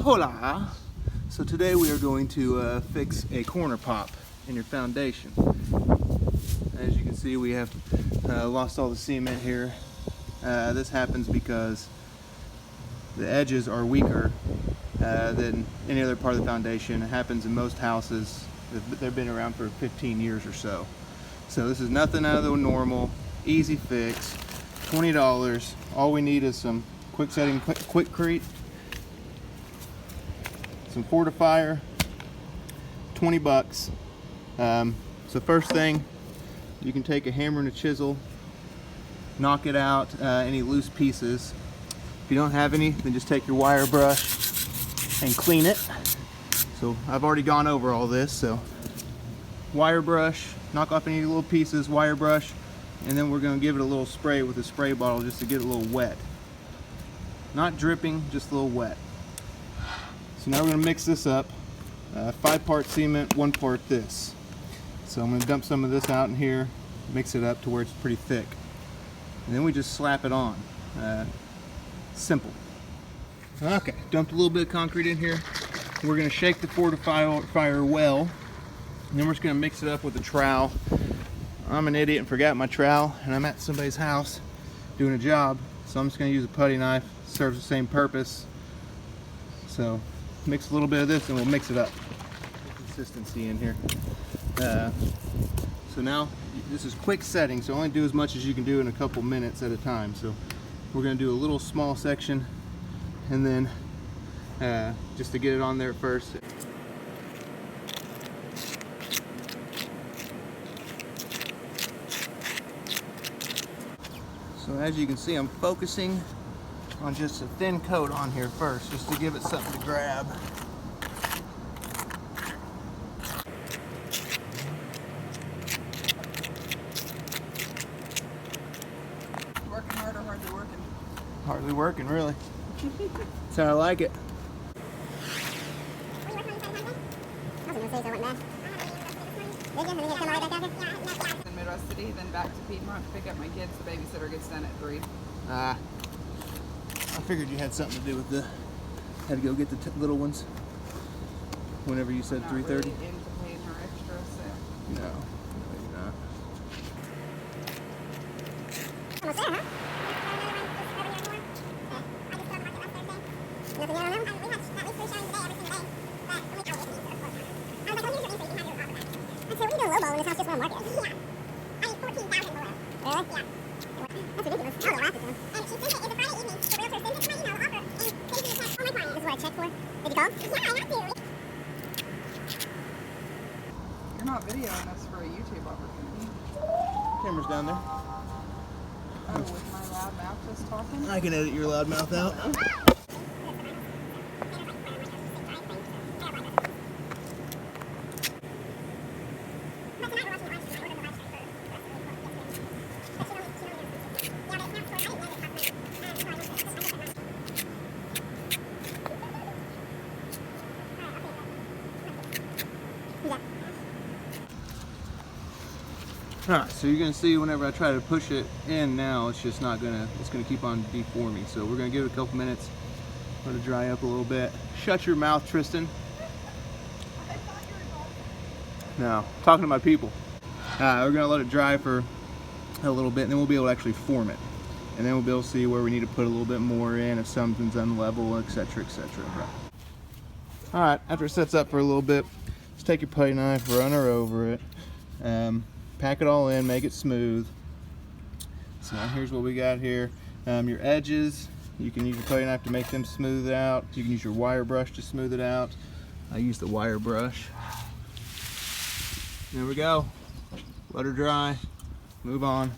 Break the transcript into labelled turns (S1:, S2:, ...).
S1: Hola! So today we are going to fix a corner pop in your foundation. As you can see, we have lost all the cement here. This happens because the edges are weaker than any other part of the foundation. It happens in most houses. They've been around for 15 years or so. So this is nothing out of the normal, easy fix, $20. All we need is some quick setting Quikcrete, some Fortifier, 20 bucks. So first thing, you can take a hammer and a chisel, knock it out, any loose pieces. If you don't have any, then just take your wire brush and clean it. So I've already gone over all this, so wire brush, knock off any little pieces, wire brush, and then we're going to give it a little spray with a spray bottle just to get it a little wet. Not dripping, just a little wet. So now we're going to mix this up. 5 parts cement, 1 part this. So I'm going to dump some of this out in here, mix it up to where it's pretty thick. And then we just slap it on. Simple. Okay, dumped a little bit of concrete in here. We're going to shake the Fortifier well. And then we're just going to mix it up with a trowel. I'm an idiot and forgot my trowel, and I'm at somebody's house doing a job. So I'm just going to use a putty knife. Serves the same purpose. So mix a little bit of this and we'll mix it up. Consistency in here. So now this is quick setting, so only do as much as you can do in a couple minutes at a time. So we're going to do a little small section, and then just to get it on there first. So as you can see, I'm focusing on just a thin coat on here first, just to give it something to grab.
S2: Working hard or hardly working?
S1: Hardly working, really. That's how I like it.
S2: In Midwest City, then back to Piedmont to pick up my kids. The babysitter gets done at 3.
S1: I figured you had something to do with had to go get the little ones whenever you said 3:30.
S2: Really into paying her extra, so.
S1: No, you're not.
S3: Almost there, huh?
S2: You're not videoing us for a YouTube opportunity.
S1: Camera's down there.
S2: Oh, with my loud mouth just talking?
S1: I can edit your loud mouth out. Alright, so you're going to see whenever I try to push it in now, it's just not going to, it's going to keep on deforming. So we're going to give it a couple minutes, let it dry up a little bit. Shut your mouth, Tristan. No, talking to my people. We're going to let it dry for a little bit, and then we'll be able to actually form it. And then we'll be able to see where we need to put a little bit more in, if something's unlevel, etc., etc. Alright, after it sets up for a little bit, just take your putty knife, run her over it. Pack it all in, make it smooth. So now here's what we got here. Your edges, you can use your putty knife to make them smooth out. You can use your wire brush to smooth it out. I use the wire brush. There we go. Let her dry. Move on.